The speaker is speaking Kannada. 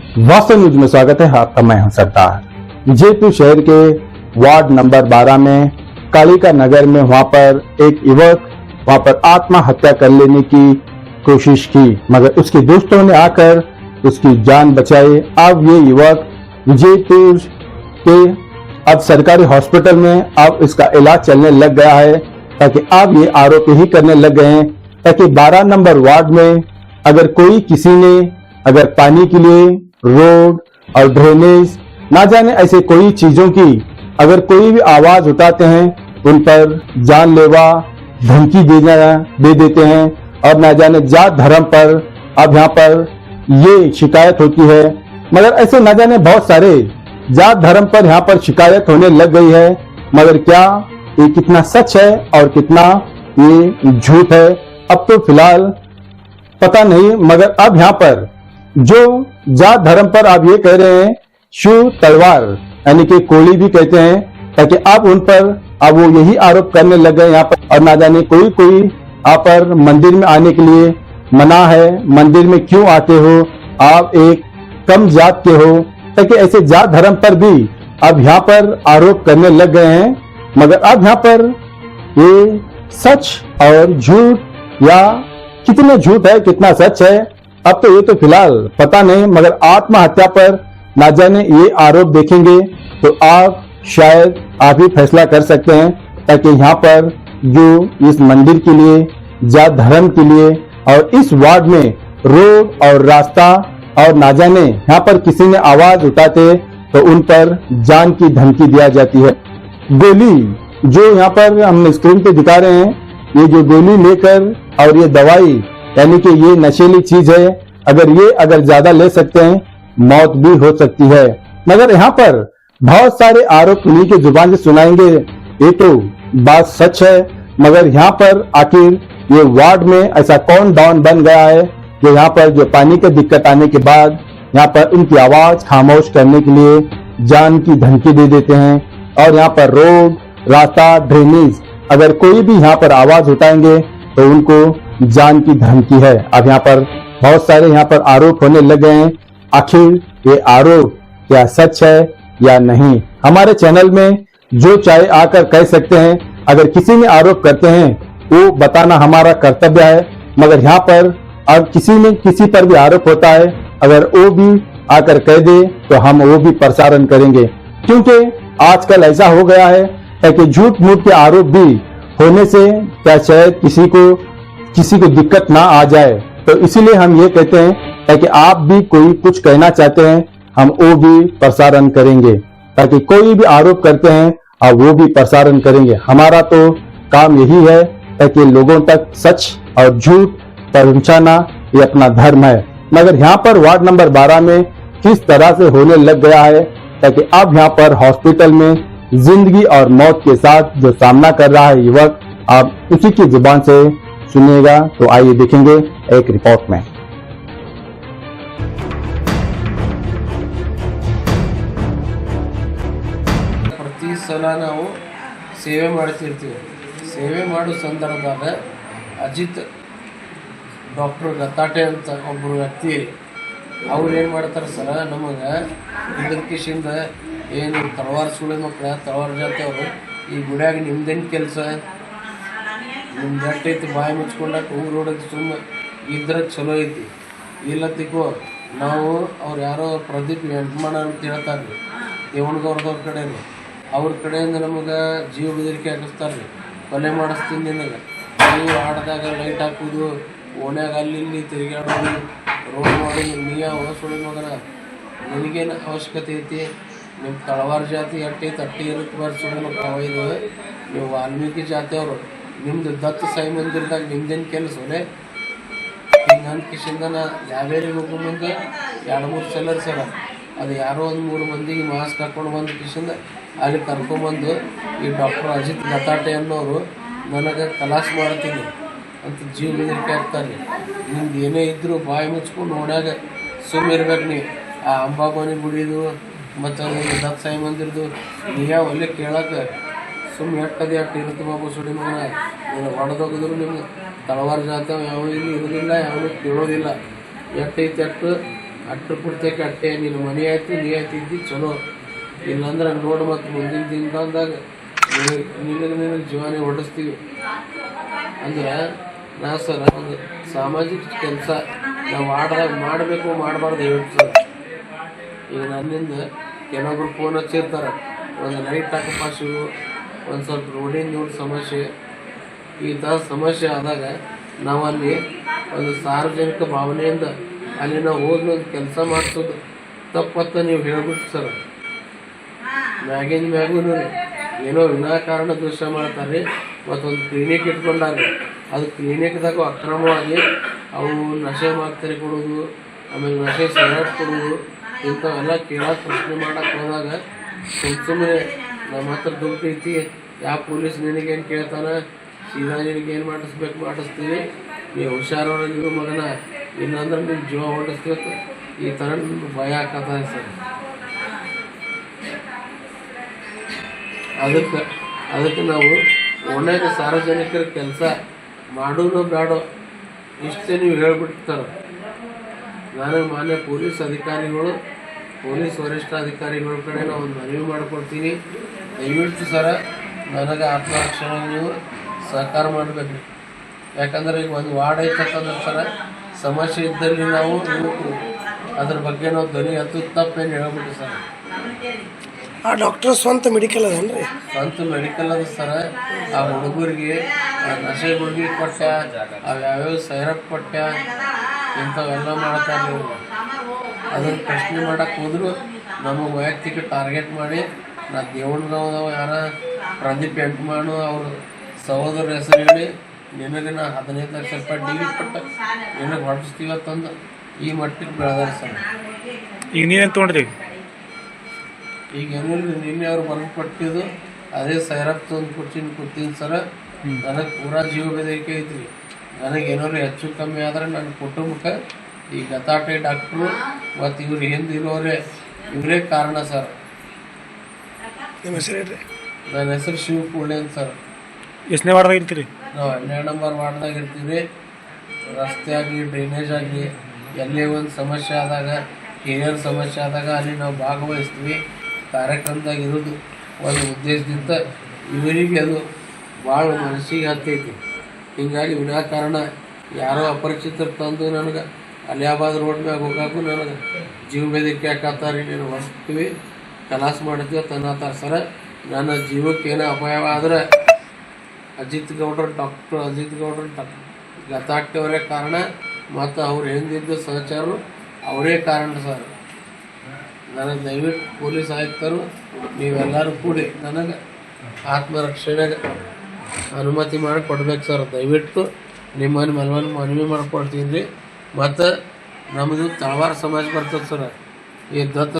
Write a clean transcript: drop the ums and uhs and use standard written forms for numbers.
वास्तव न्यूज में स्वागत है आपका। मैं हूं सरदार। जयपुर शहर के वार्ड नंबर 12 में कालिका नगर में वहां पर एक युवक वहां पर आत्महत्या कर लेने की कोशिश की, मगर उसके दोस्तों ने आकर उसकी जान बचाई। अब ये युवक जयपुर के अब सरकारी हॉस्पिटल में अब इसका इलाज चलने लग गया है, ताकि अब ये आरोप ही करने लग गए हैं ताकि 12 नंबर वार्ड में अगर कोई किसी ने अगर पानी के लिए रोड और ड्रेनेज ना जाने ऐसे कोई चीजों की अगर कोई भी आवाज उठाते हैं उन पर जानलेवा धमकी दे देते हैं, और ना जाने जात धर्म पर अब यहाँ पर ये शिकायत होती है। मगर ऐसे ना जाने बहुत सारे जात धर्म पर यहाँ पर शिकायत होने लग गई है, मगर क्या ये कितना सच है और कितना ये झूठ है अब तो फिलहाल पता नहीं। मगर अब यहाँ पर जो जात धर्म पर आप ये कह रहे हैं शिव तलवार यानी कि कोली भी कहते हैं, ताकि अब उन पर अब वो यही आरोप करने लग गए यहाँ पर। और ना जाने कोई आप पर मंदिर में आने के लिए मना है, मंदिर में क्यों आते हो, आप एक कम जात के हो, ताकि ऐसे जात धर्म पर भी अब यहाँ पर आरोप करने लग गए हैं। मगर अब यहाँ पर ये सच और झूठ या कितने झूठ है कितना सच है अब तो ये तो फिलहाल पता नहीं। मगर आत्महत्या पर ना जाने ये आरोप देखेंगे तो आप शायद आप ही फैसला कर सकते हैं, ताकि यहाँ पर जो इस मंदिर के लिए जात धर्म के लिए और इस वार्ड में रोड और रास्ता और ना जाने यहाँ पर किसी ने आवाज उठाते तो उन पर जान की धमकी दिया जाती है। गोली जो यहाँ पर हम स्क्रीन पे दिखा रहे हैं, ये जो गोली लेकर और ये दवाई यानी कि ये नशीली चीज है, अगर ज्यादा ले सकते हैं मौत भी हो सकती है। मगर यहाँ पर बहुत सारे आरोप उन्हीं के जुबान से सुनाएंगे, ये तो बात सच है। मगर यहाँ पर आखिर ये वार्ड में ऐसा कौन डॉन बन गया है कि यहाँ पर जो पानी की दिक्कत आने के बाद यहाँ पर उनकी आवाज खामोश करने के लिए जान की धमकी दे देते हैं, और यहाँ पर रोड रास्ता ड्रेनेज अगर कोई भी यहाँ पर आवाज उठाएंगे तो उनको जान की धमकी है। अब यहाँ पर बहुत सारे यहाँ पर आरोप होने लग गए हैं, आखिर ये आरोप क्या सच है या नहीं। हमारे चैनल में जो चाहे आकर कह सकते हैं, अगर किसी ने आरोप करते हैं वो बताना हमारा कर्तव्य है। मगर यहाँ पर अब किसी पर भी आरोप होता है, अगर वो भी आकर कह दे तो हम वो भी प्रसारण करेंगे, क्योंकि आजकल ऐसा हो गया है कि झूठ मूठ के आरोप भी होने से क्या शायद किसी को दिक्कत ना आ जाए। तो इसीलिए हम ये कहते हैं ताकि आप भी कोई कुछ कहना चाहते हैं हम वो भी प्रसारण करेंगे, ताकि कोई भी आरोप करते हैं आप वो भी प्रसारण करेंगे। हमारा तो काम यही है ताकि लोगों तक सच और झूठ पहुंचाना ये अपना धर्म है। मगर यहाँ पर वार्ड नंबर 12 में किस तरह से होने लग गया है, ताकि अब यहाँ पर हॉस्पिटल में जिंदगी और मौत के साथ जो सामना कर रहा है युवक, आप उसी की जुबान से सुनिएगा। तो आइए देखेंगे एक रिपोर्ट में। ಪ್ರತಿ ಸಲ ನಾವು ಸೇವೆ ಮಾಡ್ತಿರ್ತೀವಿ. ಸೇವೆ ಮಾಡೋ ಸಂದರ್ಭದಾಗ ಅಜಿತ್ ಡಾಕ್ಟರ್ ಗತ್ತಾಟೆ ಅಂತ ಒಬ್ಬರು ವ್ಯಕ್ತಿ ಅವ್ರು ಏನು ಮಾಡ್ತಾರೆ ಸರ, ನಮಗೆ ಇದಕ್ಕಿಂದ ಏನು ತಳವಾರ ಸುಳಿ ಮಕ್ಕಳ ತಳವಾರ ಜಾತಿ ಅವರು ಈ ಗುಡ್ಯಾಗ ನಿಮ್ದೇನು ಕೆಲಸ, ನಿಮ್ದು ಎಷ್ಟೈತಿ ಬಾಯಿ ಮುಚ್ಕೊಂಡಾಗ ಹೂವು ರೋಡಕ್ಕೆ ಸುಮ್ಮ ಇದ್ರೆ ಚಲೋ ಐತಿ, ಇಲ್ಲತ್ತಿಕೋ ನಾವು ಅವ್ರು ಯಾರೋ ಪ್ರದೀಪ್ ಎಂಟಮಾಣ ಅಂತ ಹೇಳ್ತಾರೆ ರೀ ದೇವಣಗೌರದವ್ರ ಕಡೆಯವರು, ಅವ್ರ ಕಡೆಯಿಂದ ನಮಗೆ ಜೀವ ಬೆದರಿಕೆ ಹಾಕಿಸ್ತಾರೆ ರೀ, ಕೊಲೆ ಮಾಡಿಸ್ತೀನಿ ನಿನಗೆ, ನೀವು ಆಟದಾಗ ಲೈಟ್ ಹಾಕೋದು ಓಣ್ಯಾಗ ಅಲ್ಲಿ ಇಲ್ಲಿ ತಿರುಗಾಡೋದು ರೋಡ್ ಮಾಡೋದು, ನೀ ಹೊಸೊಳಿ ಮಗನ ನಿನಗೇನು ಅವಶ್ಯಕತೆ ಐತಿ, ನಿಮ್ಮ ತಳವಾರ ಜಾತಿ ಎಟ್ಟೈತಿ ಅಟ್ಟಿ ಇರುತ್ತೆ ಬರ್ಸೋಣ ಒಯ್ದು, ನೀವು ವಾಲ್ಮೀಕಿ ಜಾತಿಯವರು ನಿಮ್ದು ದತ್ತು ಸಾಯಿ ಮಂದಿರದಾಗ ನಿಮ್ದೇನು ಕೆಲಸ ಒಲೆ ಹಿಂಗಂತ ಕಿಶಿಂದ ನಾ ಯಾವ್ಯಾರಿಗೆ ಹೋಗೋ ಮುಂದೆ 2-3 ಸಲ ಸರ ಅದು ಯಾರೋ ಒಂದು 3 ಮಂದಿಗೆ ಮಾಸ್ಕ್ ಹಾಕ್ಕೊಂಡು ಬಂದು ಕಿಶಿಂದ ಅಲ್ಲಿ ಕರ್ಕೊಂಬಂದು ಈ ಡಾಕ್ಟರ್ ಅಜಿತ್ ಗತ್ತಾಟೆ ಅನ್ನೋರು ನನಗೆ ತಲಾಶ್ ಮಾಡ್ತೀನಿ ಅಂತ ಜೀವ ಬೆದರಿಕೆ ಆಗ್ತಾರೆ. ನಿಮ್ದು ಏನೇ ಇದ್ದರೂ ಬಾಯಿ ಮುಚ್ಕೊಂಡು ನೋಡ್ಯಾಗ ಸುಮ್ಮ ಇರ್ಬೇಕು ನೀ. ಆ ಅಂಬಾಬಾನಿ ಗುಡಿದು ಮತ್ತು ದತ್ತ ಸಾಯಿ ಮಂದಿರದು ನೀ ಯಾವ ಒಳ್ಳೆ ಕೇಳಕ್ಕೆ ಸುಮ್ಮನೆ ಎಟ್ಟದೆ ಅಟ್ಟು ಇರುತ್ತೆ ಬಾಬು ಸುಡಿ ಮಗನ, ನೀನು ಹೊಡೆದೋಗಿದ್ರು ನಿಮ್ಗೆ ತಳವಾರ ಜಾತ ಯಾವ ಇಲ್ಲಿ ಇರೋದಿಲ್ಲ, ಯಾವನು ಕೇಳೋದಿಲ್ಲ, ಎಟ್ಟೈತೆ ಅಟ್ಟು ಅಟ್ಟು ಪುರ್ತಕ್ಕೆ ಅಟ್ಟೆ ನಿನ್ನ ಮನೆ ಆಯ್ತು ನೀ ಆಯ್ತು ಇದ್ದಿ ಚಲೋ, ಇಲ್ಲಾಂದ್ರೆ ನೋಡು ಮತ್ತು ಮುಂದಿನ ದಿನದಾಗ ನಿನಗೆ ಜೀವನ ಹೊಡಿಸ್ತೀವಿ ಅಂದ್ರೆ ನಾ ಸರ್ ಒಂದು ಸಾಮಾಜಿಕ ಕೆಲಸ ನಾವು ಮಾಡಬೇಕು ಮಾಡಬಾರ್ದು ಹೇಳ್ತಾರೆ. ಈಗ ನನ್ನಿಂದ ಕೆಲವೊಬ್ರು ಫೋನ್ ಹಚ್ಚಿರ್ತಾರೆ, ಒಂದು ಲೈಟ್ ಹಾಕಪ್ಪ ಶಿವು, ಒಂದು ಸ್ವಲ್ಪ ರೋಡಿನ ನೋಡಿ ಸಮಸ್ಯೆ, ಈ ಥರ ಸಮಸ್ಯೆ ಆದಾಗ ನಾವಲ್ಲಿ ಒಂದು ಸಾರ್ವಜನಿಕ ಭಾವನೆಯಿಂದ ಅಲ್ಲಿ ನಾವು ಹೋಗಿ ಒಂದು ಕೆಲಸ ಮಾಡಿಸೋದು ತಪ್ಪತ್ತ ನೀವು ಹೇಳ್ಬಿಟ್ಟು ಸರ್. ಮ್ಯಾಗೂ ಏನೋ ವಿನಾಕಾರಣ ದೃಶ್ಯ ಮಾಡ್ತಾರೆ. ಮತ್ತೊಂದು ಕ್ಲಿನಿಕ್ ಇಟ್ಕೊಂಡಾಗ ಅದು ಕ್ಲಿನಿಕ್ದಾಗ ಅಕ್ರಮವಾಗಿ ಅವು ನಶೆ ಮಾತ್ರೆ ಕೊಡೋದು, ಆಮೇಲೆ ನಶೆ ಸಿಗರೇಟ್ ಕೊಡೋದು, ಇಂಥವೆಲ್ಲ ಕೇಳೋಕೆ ಪ್ರಶ್ನೆ ಮಾಡೋಕೆ ಹೋದಾಗ ಸುಮ್ಮನೆ ನಮ್ಮ ಹತ್ರ ದುಡ್ಡು ಐತಿ, ಯಾವ ಪೊಲೀಸ್ ನಿನಗೇನು ಕೇಳ್ತಾನೆ, ಸೀದಾ ನಿನಗೇನು ಮಾಡಿಸ್ತೀವಿ, ನೀವು ಹುಷಾರಾಗಿರೋ ಮಗನ, ಇಲ್ಲಾಂದ್ರೆ ನೀವು ಜೀವ ಹೊಡಿಸ್ತೀವಿ, ಈ ಥರ ನಿಮ್ಗೆ ಭಯ ಹಾಕತ್ತ ಸರ್. ಅದಕ್ಕೆ ನಾವು ಒಳ್ಳೆಯ ಸಾರ್ವಜನಿಕರ ಕೆಲಸ ಮಾಡೋದು ಬೇಡೋ ಇಷ್ಟೇ ನೀವು ಹೇಳ್ಬಿಡ್ತಾರೆ. ನನಗೆ ಮಾನ್ಯ ಪೊಲೀಸ್ ಅಧಿಕಾರಿಗಳು, ಪೊಲೀಸ್ ವರಿಷ್ಠಾಧಿಕಾರಿಗಳ ಕಡೆ ನಾವು ಒಂದು ಮನವಿ ಮಾಡ್ಕೊಡ್ತೀನಿ, ದಯವಿಟ್ಟು ಸರ ನನಗೆ ಆತ್ಮರಕ್ಷಣೆ ನೀವು ಸಹಕಾರ ಮಾಡಬೇಕು. ಯಾಕಂದ್ರೆ ಈಗ ಒಂದು ವಾರ್ಡ್ ಐತಂದ್ರೆ ಸರ ಸಮಸ್ಯೆ ಇದ್ದಲ್ಲಿ ನಾವು ಅದ್ರ ಬಗ್ಗೆ ನಾವು ಧ್ವನಿ ಹತ್ತು ತಪ್ಪೇನು ಹೇಳ್ಬಿಟ್ಟು ಸರ್. ಆ ಡಾಕ್ಟರ್ ಸ್ವಂತ ಮೆಡಿಕಲ್ ಅದೇನ್ರಿ? ಸ್ವಂತ ಮೆಡಿಕಲ್ ಅದ ಸರ. ಆ ಹುಡುಗರಿಗೆ ನಶೆ ಗುಳಿಗೆ ಕೊಟ್ಟ, ಯಾವ್ಯಾವ ಸೈರಪ್ ಕೊಟ್ಟ, ಇಂಥವೆಲ್ಲ ಮಾಡ್ತಾರೆ. ಅದನ್ನು ಪ್ರಶ್ನೆ ಮಾಡಕ್ಕೆ ಹೋದ್ರು ನಮಗೆ ವೈಯಕ್ತಿಕ ಟಾರ್ಗೆಟ್ ಮಾಡಿ, ನಾ ದೇವಣ್ಣಗಾವದವ ಯಾರ ಪ್ರದೀಪ್ ಎಂಟಮಾನು ಅವ್ರ ಸಹೋದರ ಹೆಸರು ಹೇಳಿ ನಿನಗೆ ನಾ 15 ಲಕ್ಷ ರೂಪಾಯಿ ಡಿಗ್ರಿ ಕೊಟ್ಟು ನಿನಗೆ ಹೊರಡಿಸ್ತೀವತ್ತಂದು ಈ ಮಟ್ಟಿಗೆ ಬೆಳೆದಾರೆ ಸರ್. ಈಗ ನೀವೇನು ತೊಗೊಂಡ್ರಿ? ಈಗ ಏನಿಲ್ಲ, ನಿನ್ನೆ ಅವ್ರು ಬರೆದು ಕೊಟ್ಟಿದ್ದು ಅದೇ ಸೈರಪ್ ತಂದು ಕೂತೀನಿ ಸರ. ನನಗೆ ಪೂರಾ ಜೀವ ಬೆದರಿಕೆ ಐತ್ರಿ. ನನಗೇನಾದ್ರು ಹೆಚ್ಚು ಕಮ್ಮಿ ಆದ್ರೆ ನನ್ನ ಕುಟುಂಬಕ್ಕೆ ಈ ಗತಾಟೆ ಡಾಕ್ಟ್ರು ಮತ್ತು ಇವ್ರು ಹಿಂದಿರೋರೆ ಇವರೇ ಕಾರಣ ಸರ್. ನಿಮ್ಮ ಹೆಸರು ಹೇಳ್ರಿ? ನನ್ನ ಹೆಸರು ಶಿವ ಕೂಳೆ ಅಂತ ಸರ್. ಎಷ್ಟನೇ ವಾರ್ಡ್ದಾಗ ಇರ್ತೀರಿ? ನಾವು 12 ನಂಬರ್ ವಾರ್ಡ್ದಾಗ ಇರ್ತೀವಿ. ರಸ್ತೆ ಆಗಲಿ, ಡ್ರೈನೇಜ್ ಆಗಲಿ, ಎಲ್ಲೇ ಒಂದು ಸಮಸ್ಯೆ ಆದಾಗ, ಹಿರಿಯರ ಸಮಸ್ಯೆ ಆದಾಗ ಅಲ್ಲಿ ನಾವು ಭಾಗವಹಿಸ್ತೀವಿ. ಕಾರ್ಯಕ್ರಮದಾಗ ಇರೋದು ಒಂದು ಉದ್ದೇಶದಿಂದ ಇವರಿಗೆ ಅದು ಭಾಳ ಮನಸ್ಸಿಗೆ ಹತ್ತೈತಿ. ಹೀಗಾಗಿ ವಿನಾಕಾರಣ ಯಾರೋ ಅಪರಿಚಿತರು ತಂದು ನನಗೆ ಅಲಿಯಾಬಾದ್ ರೋಡ್ ಮ್ಯಾಗ ಹೋಗಾಕು ನನಗೆ ಜೀವ ಬೆದರಿಕೆ ಹಾಕತ್ತಾರೆ, ನೀನು ಹೊಸ್ತೀವಿ ಕಲಾಸ್ ಮಾಡ್ತೀವಿ ತನ್ನತ್ತಾರ ಸರ. ನನ್ನ ಜೀವಕ್ಕೆ ಏನೋ ಅಪಾಯವಾದ್ರೆ ಡಾಕ್ಟರ್ ಅಜಿತ್ ಗೌಡ್ರ ಗತಾಟೆಯವರೇ ಕಾರಣ, ಮತ್ತು ಅವ್ರು ಹಿಂದಿದ್ದ ಸಹಚರರು ಅವರೇ ಕಾರಣ ಸರ್. ನನಗೆ ದಯವಿಟ್ಟು ಪೊಲೀಸ್ ಆಯುಕ್ತರು ನೀವೆಲ್ಲರೂ ಕೂಡಿ ನನಗೆ ಆತ್ಮರಕ್ಷಣೆಗೆ ಅನುಮತಿ ಮಾಡಿ ಕೊಡ್ಬೇಕು ಸರ್. ದಯವಿಟ್ಟು ನಿಮ್ಮನ್ನು ಮನವಿ ಮಾಡ್ಕೊಡ್ತೀನಿ ರೀ. ಮತ್ತು ನಮ್ಮದು ತಳವಾರ ಸಮಾಜ ಬರ್ತದೆ ಸರ್. ಈ ದತ್ತ